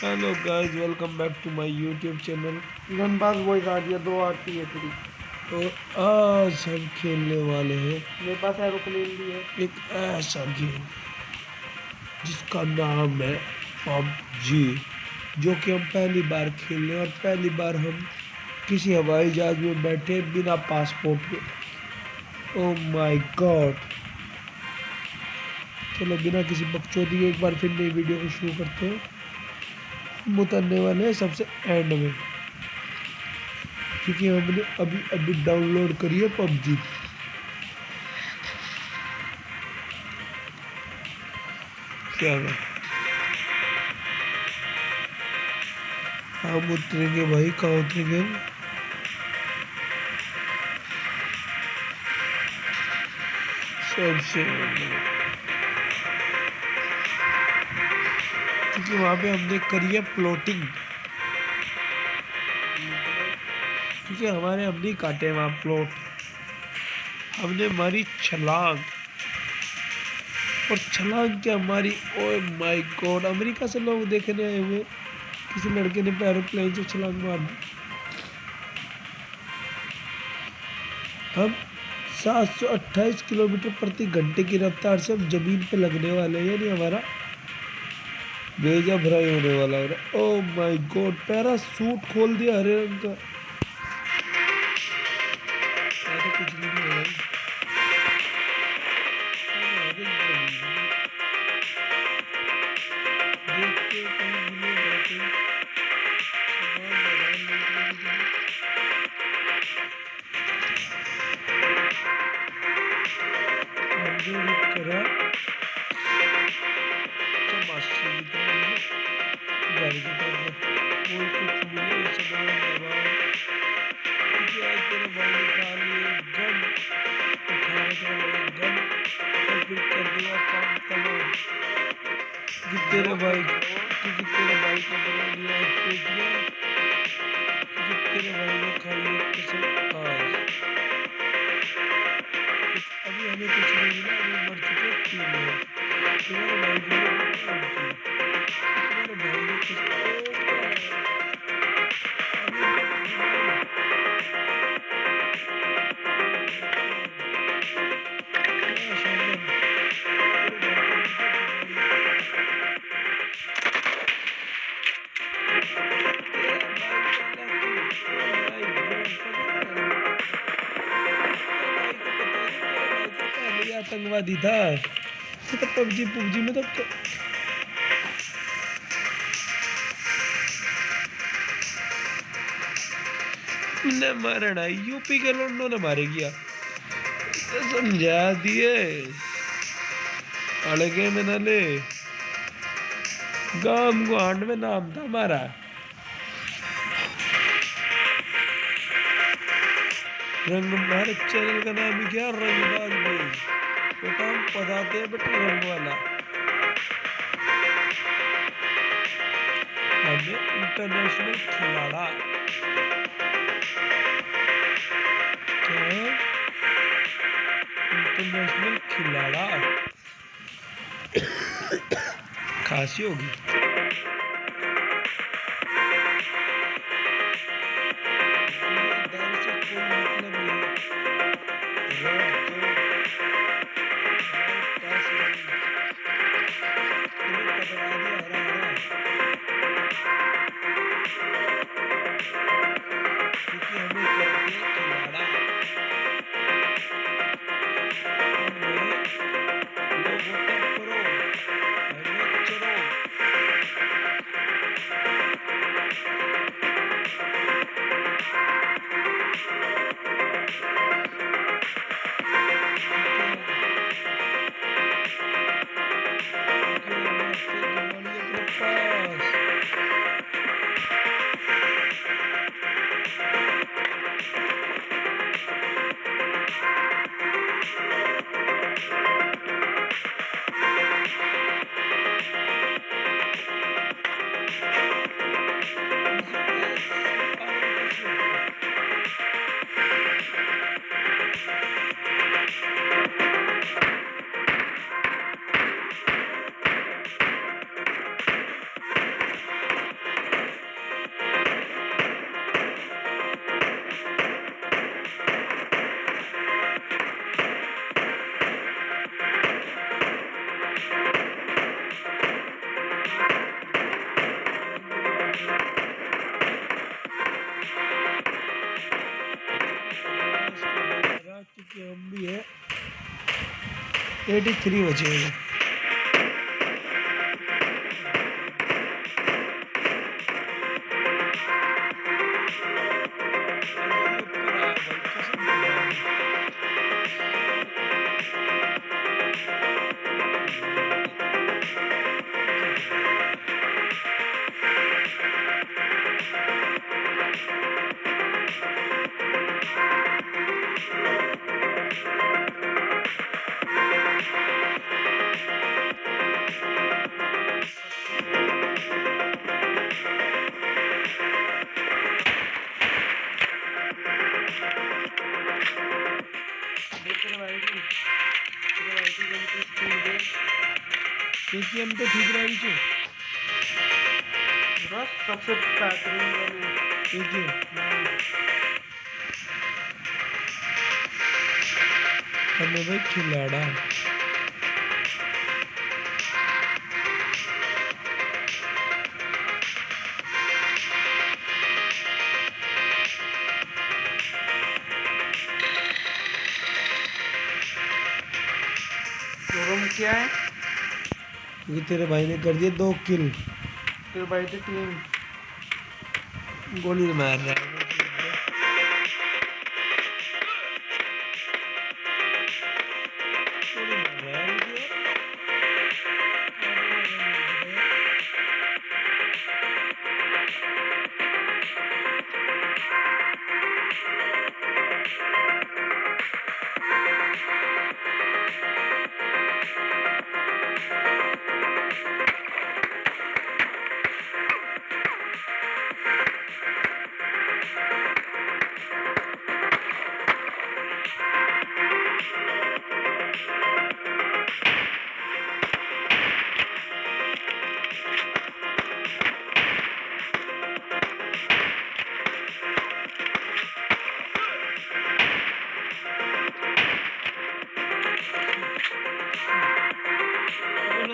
Hello guys, welcome back to my YouTube channel. गनबाज voice आ रही है, दो आती है थ्री। तो आज हम खेलने वाले हैं मेरे पास एरोप्लेन भी है। एक ऐसा गेम जिसका नाम है पबजी, जो कि हम पहली बार खेल रहे हैं और पहली बार हम किसी हवाई जहाज में बैठे बिना पासपोर्ट के। Oh my God. चलो बिना किसी बकचोदी के एक बार फिर नई वीडियो को शुरू करते हैं। हम उतरने वाले हैं सबसे एंड में, क्योंकि हमने अभी अभी डाउनलोड करी है पबजी। क्या है? हम उतरेंगे भाई, कहाँ उतरेंगे हम? सबसे क्योंकि वहाँ पे हमने करी है प्लॉटिंग, क्योंकि हमारे हम नहीं काटे वहाँ प्लॉट, हमने मारी छलांग। और छलांग क्या हमारी, ओए माय गॉड, अमेरिका से लोग देखने आए हुए, किसी लड़के ने एरोप्लेन से छलांग मार दी। हम 728 किलोमीटर प्रति घंटे की रफ्तार से हम जमीन पे लगने वाले हैं, यानी हमारा भेजा भराई होने वाला है। ओह माय गॉड, पैराशूट खोल दिया हरे रंग का। तो कुछ भी नहीं है भाई। आगे देखते हैं कहीं मिलेगा कोई सामान वामान लूटने की जगह। हमने रुक करा चमासी की तरफ, घर की तरफ। कोई कुछ मिले सामान वामान, क्योंकि आज तेरे भाई ने खा लिए गन, उठाने का गन, और फिर कर दिया काम तमाम। क्योंकि तेरे भाई को बना लिया आज पेटियां, क्योंकि तेरे भाई ने खाई है कसम आज। अभी हमें कुछ नहीं मिला, अभी मर चुके 3 लोग। तुम्हारे भाई की भी उनकी, तुम्हारे भाई ने कुछ अभी रिवाइव, क्या शोभन, तेरे भाई को मिल गया रिवाइव। तेरा भाई पहला किल। ओ माय गॉड, पता है तेरे भाई को, बता दे तेरा भाई तो पहले ही आतंकवादी था। तो पबजी पबजी में तो ने मारना यूपी के लोंडों ने मारे गया, तो समझा दिए अड़गे में न ले। गांव गुआंड में नाम था हमारा। रंग, हमारे चैनल का नाम ही क्या, रंगबाज बॉयज। बेटा हम पधाते हैं बेटा रंग वाला। हमें इंटरनेशनल खिलाड़ा, क्या इंटरनेशनल खिलाड़ा खांसी होगी। दुनियादारी से कोई मतलब नहीं, रेड दो राइट पास नहीं, तुम्हें पकड़ा दिया हरा हरा, क्योंकि हमें कहते हैं खिलाड़ा। उनमें लोग होते हैं प्रो, हमें चलो 83 बचे हैं। AKM तो ठीक रही छे। बस सबसे बेहतरीन गन है। AKM हमें भाई खिलाड़ा शोरूम क्या है? क्योंकि तेरे भाई ने कर दिए 2 किल। तेरे भाई की टीम गोली मार रहा है। गोली मार रहा है मुझे।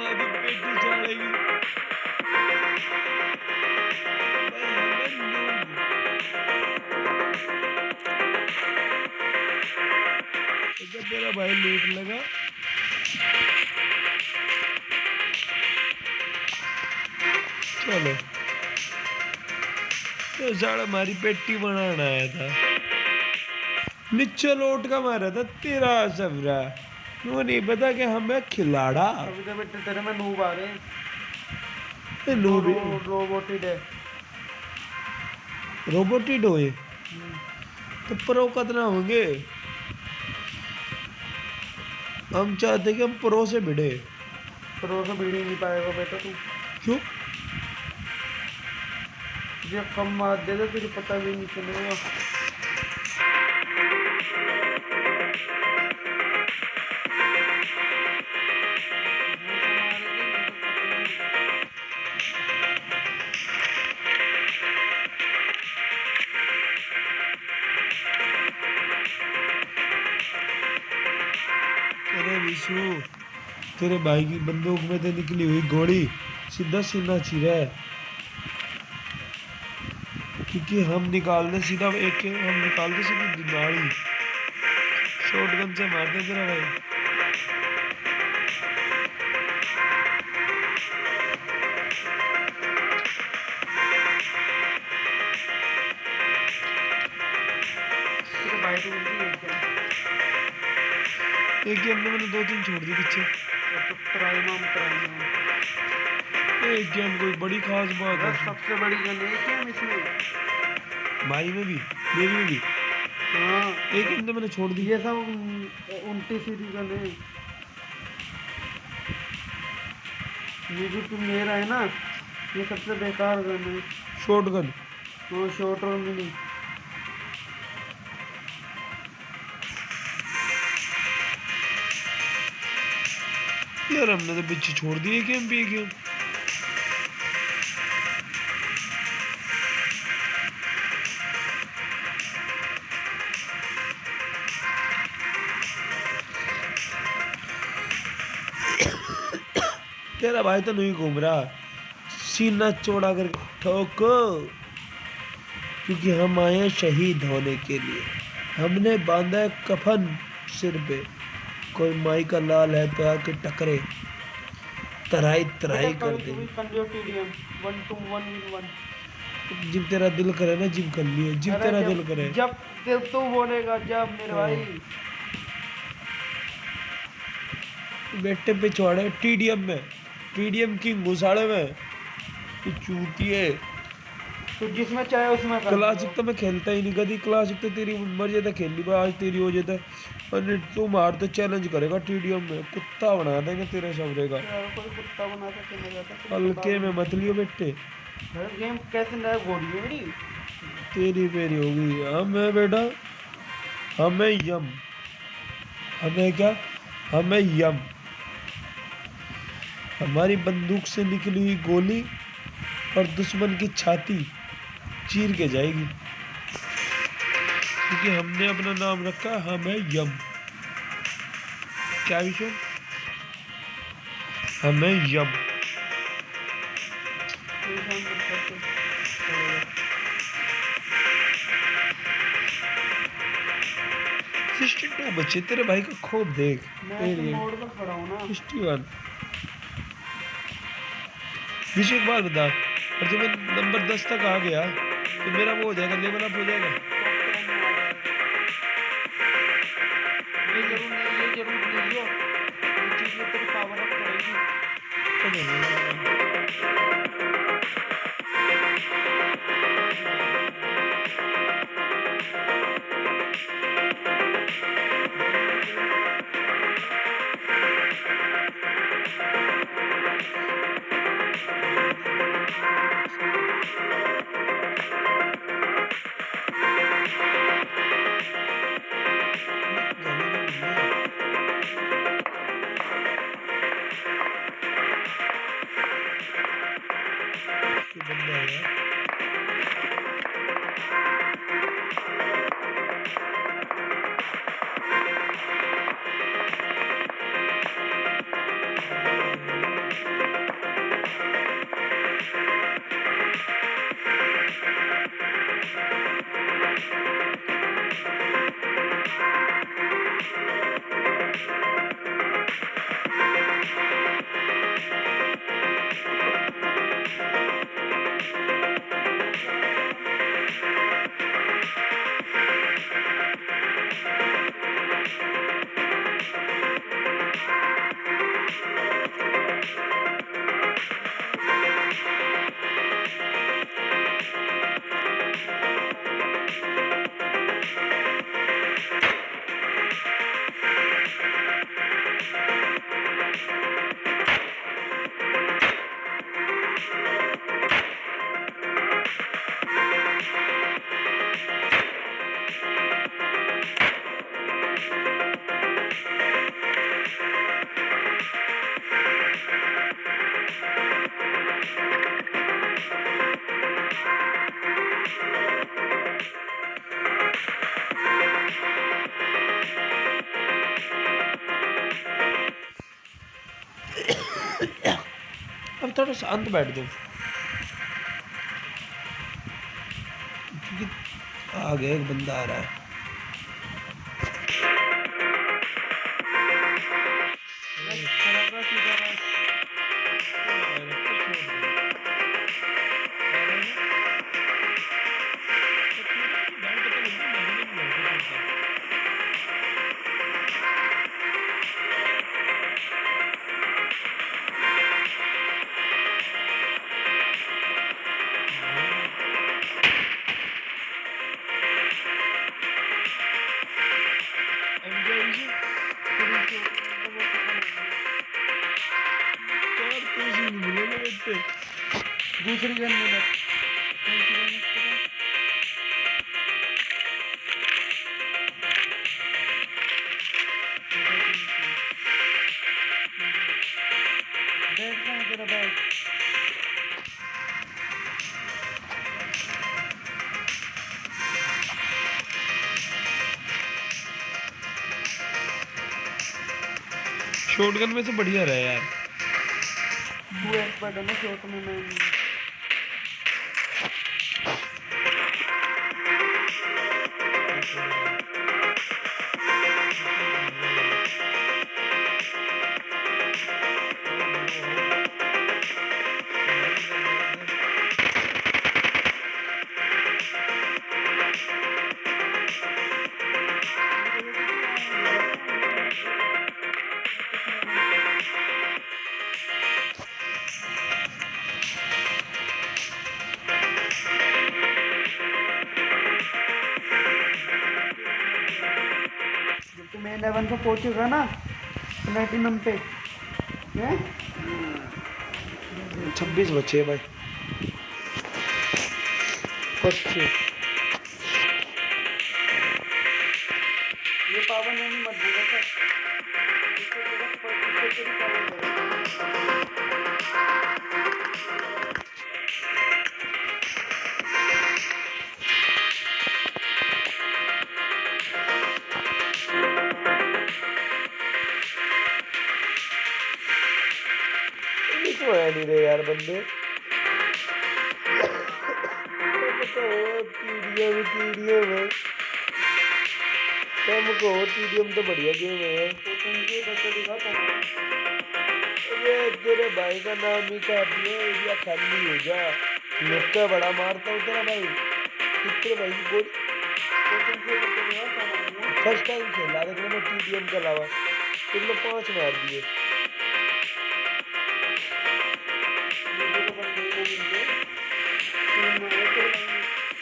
अभी पेटी चढ़ेगी। भाई हमें noob। जब मेरा भाई लूट लगा चलो तो साला हमारी पेटी बनाना आया था। नीचे लौट का मारा था तेरा सबरा। वो नहीं पता कि हमें खिलाड़ा अभी तो बेटे तेरे में नूब आ रहे हैं। नूब रोबोटिड है। रोबोटिड होए तो प्रो कितना होंगे। हम चाहते कि हम प्रो से भिड़े। प्रो से भिड़ ही नहीं पाएगा बेटा तू। क्यों? जो कम मार दे दे तुझे पता भी नहीं चलेगा। अरे विशु तेरे भाई की बंदूक में से निकली हुई गोली सीधा सीना चीरा है। क्योंकि हम निकालने सीधा हम निकालते सीधा दिनाड़ी शॉटगन से मारते तेरा भाई। तेरे भाई तो उल्टी है क्या? एक गेम में मैंने 2-3 छोड़ दी पीछे। तो प्राइमम एक गेम कोई बड़ी खास बात है सबसे बड़ी गन है क्या इसमें? भाई में भी मेरी में भी। हाँ एक गेम तो मैंने छोड़ दी। ये सब 29 सीरीज गन है। ये जो तुम ले रहा है ना ये सबसे बेकार गन है। शॉटगन वो शॉर्ट और मिनी। यार हमने तो पीछे छोड़ दिए गेम भी गेम। तेरा भाई तो नहीं घूम रहा सीना चौड़ा करके ठोको। क्योंकि हम आए शहीद होने के लिए। हमने बांधा है कफन सिर पे कोई माई का लाल है तो आके टकरे, तराई तराई बेटा कर कभी दे। कभी कर लियो टीडीएम 1 to 1 in 1। जिम तेरा दिल करे ना जिम कर लियो, जिम अरे तेरा जब दिल करे। जब जब तू बोलेगा जब मेरे हाँ। भाई। बेटे पे चौड़े टीडीएम में, टीडीएम की घुसाड़े में तू चूती है। तू जिसमें चाहे उसमें कर लियो। क्लासिक तो मैं खेलता ही नहीं कभी, क्लासिक तो तेरी मर्जी था खेल ली बा, आज तेरी हो जाता। और तू मार तो चैलेंज करेगा टीडीएम में, कुत्ता बना देंगे तेरे सबरे का। यार कोई कुत्ता बना के चला जाता फिर बंदा हल्के में बन मत लियो बेटे, यार गेम कैसे नया हो रही है मेरी। तेरी फेरी होगी। हमें बेटा, हमें यम, हमें क्या, हमें यम। हमारी बंदूक से निकली हुई गोली और दुश्मन की छाती चीर के जाएगी, क्योंकि हमने अपना नाम रखा हमें यम। क्या विषय, हमें यम। परेशान मत कर तू, चलेगा। 62 बच्चे तेरे भाई का खूब देख। मैं ऐसे तेरी मोड पर खड़ा हूँ ना। 61। विषय एक बात बता, और जब मैं नंबर 10 तक आ गया तो मेरा वो हो जाएगा, लेवल अप हो जाएगा। टॉप 10 में आ जाएगा। ये जरूर नहीं, ये जरूर नहीं लियो, ये चीज़ ये तेरी पावर अप करेगी। पता नहीं। बंदा है यार। अब थोड़ा शांत बैठ जाओ, क्योंकि आगे एक बंदा आ रहा है। खराब सीधा बस। दूसरी गन में लग। कौन सी गन इसके पास? बैग कहाँ है तेरा बैग? शॉटगन में से बढ़िया रहा यार। तू एक्सपर्ट है ना शॉट में, मैं नहीं। मैं 11 पे पहुंचेगा ना प्लेटिनम पे हैं। 26 बचे भाई। 25। ये पावर नहीं मत देगा सर, इससे तेरी पावर बढ़ेगी। ये क्यों आया नहीं रहे यार बंदे। टीडीएम टीडीएम हमको टीडीएम तो बढ़िया गेम है। तो तुमको बच्चा दिखा था। अबे तेरे भाई का नाम ही काट दिया, एरिया खाली हो जा। लुक्का बड़ा मारता हूँ तेरा भाई, तेरे भाई की गोली। तो तुमको बच्चा दिखा था। फर्स्ट टाइम खेला देख लो मैं टीडीएम के अलावा, तुमने 5 मार दिए। मुझे तो बंदे ही नहीं मिल गए।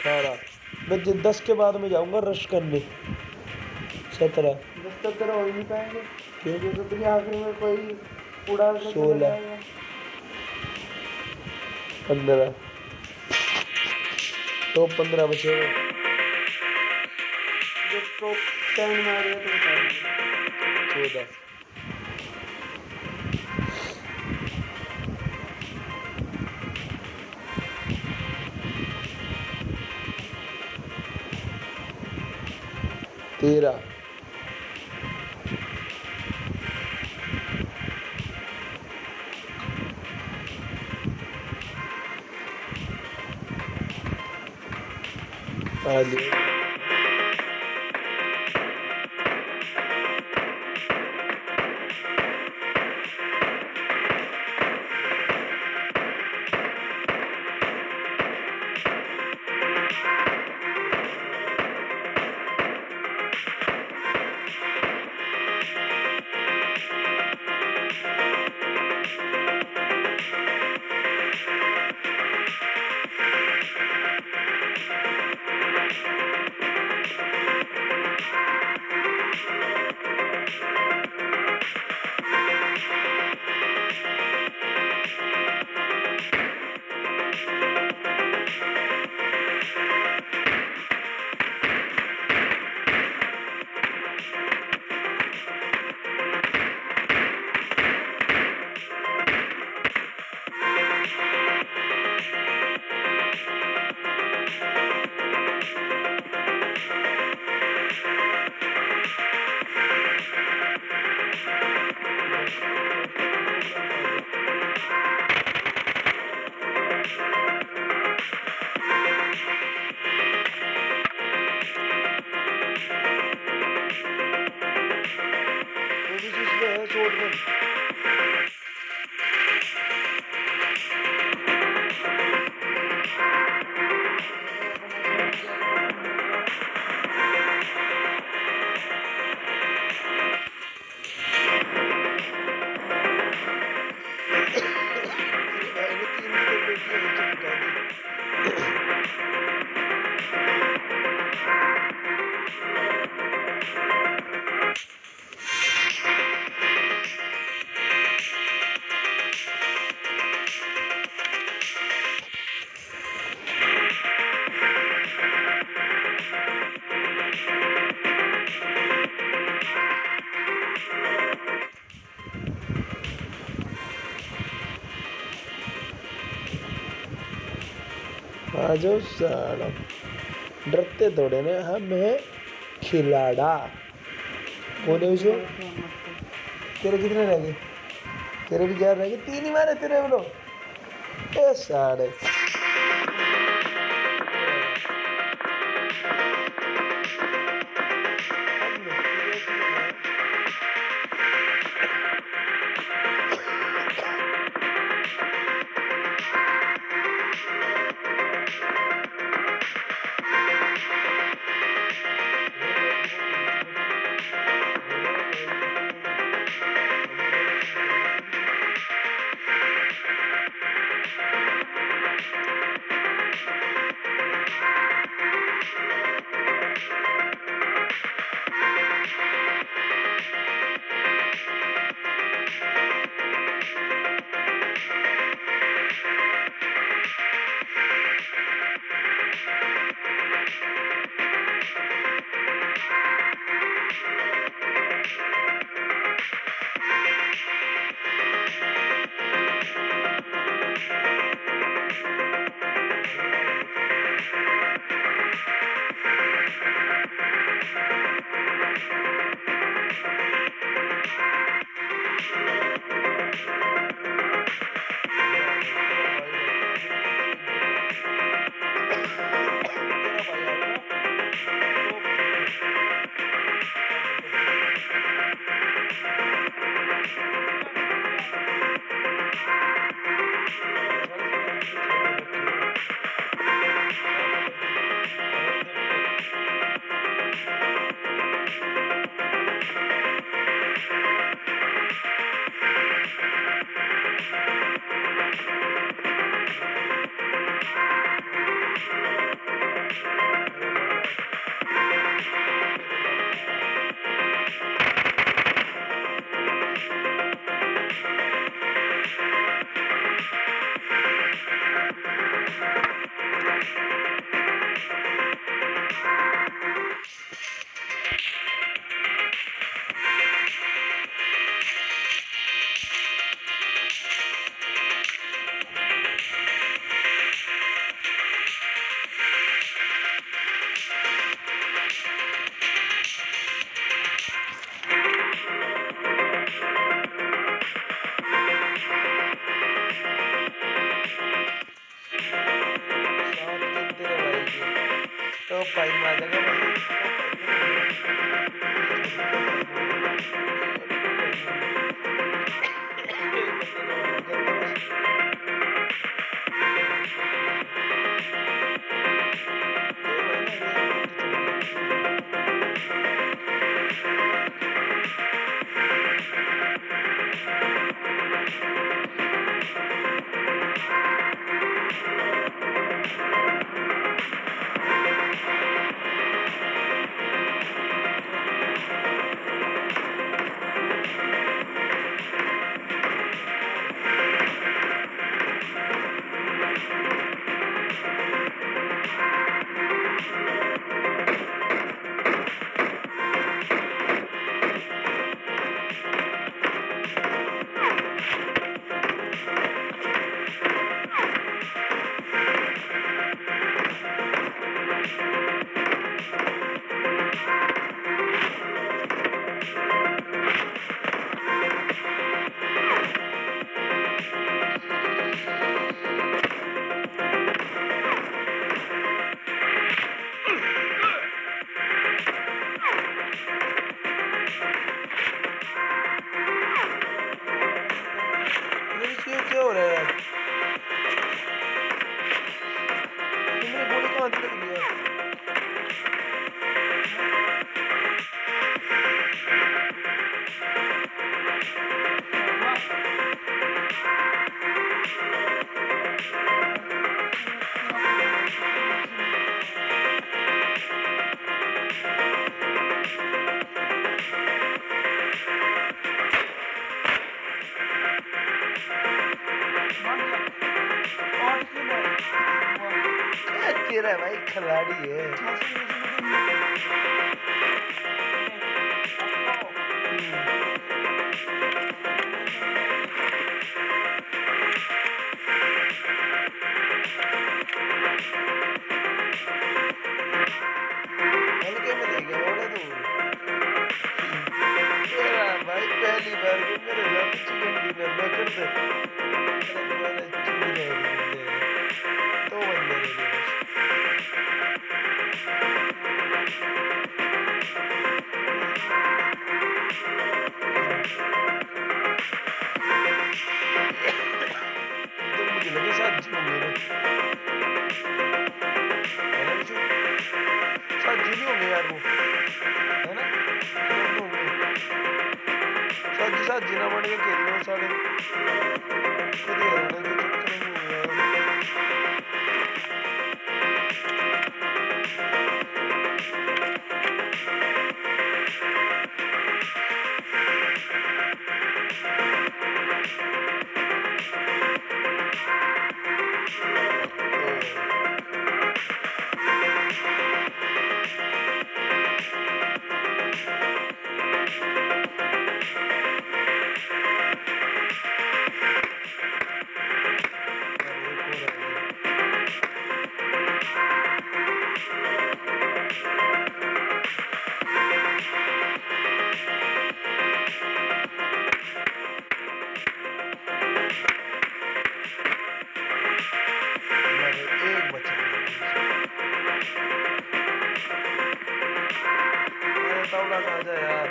18 मैं 10 के बाद में जाऊंगा रश करने। 17 दस तक तेरा हो ही नहीं पाएंगे क्यों? क्योंकि तुझे आखिरी में कोई उड़ा के चला 16 जाएगा। 15 तो 15 बचे हुए। जो टॉप 10 में आ रही है तो बता दीजिए। 14 13 आगे वो भी चीज में है शॉटगन। तेरे भाई ने 3 विकेट बेटी नीचे गिरा दी। आ जाओ साला, डरते थोड़े ना हम है खिलाड़ा। कौन है उसको? तेरे कितने रह गए? तेरे भी 11 रह गए, 3 ही मारे तेरे बोलो। ए साले पाई मार देगा क्या हो रहा है यार तुमने गोली कहाँ से लग लिया क्या तेरा भाई खिलाड़ी है हल्के में ले गया बोला तू तेरा भाई पहली बार के मेरे साथ चिकन डिनर में कर दे तुम्हारे चूड़े तो बंदे रह गए तो मुझे लगे साथ जी होंगे है ना बिशु साथ जी नहीं होंगे यार वो है ना दोनों होंगे साथ जीना बन के खेल लो साढ़े खुद ही रहने के चक्कर में हो गया एक बचा अरे तौड़ा खा जा यार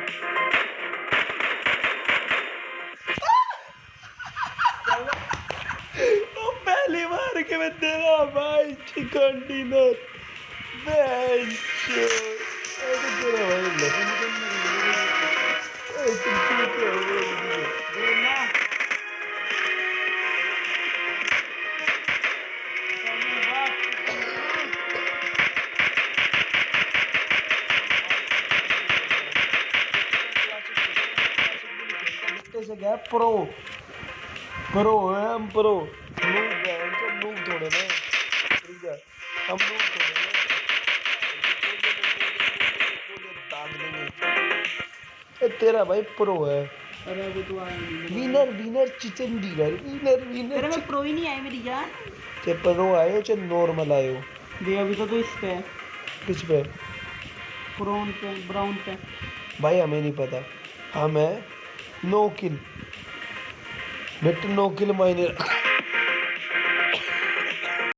वो पहली बार के मैं तेरा भाई चिकन डिनर तेरा भाई से गया प्रो प्रो है हम प्रो नूब है इनको नूब थोड़े ना ठीक है हम नूब थोड़े ना दाग देंगे तेरा भाई प्रो है अरे अभी तो winner winner chicken dinner winner winner तेरे में प्रो ही नहीं आई मेरी जान चाहे प्रो आए चाहे नॉर्मल आए हो दे अभी तो इस पे किस पे ब्राउन पे ब्राउन पे भाई हमें नहीं पता हम है नो किल बेट नो किल मायने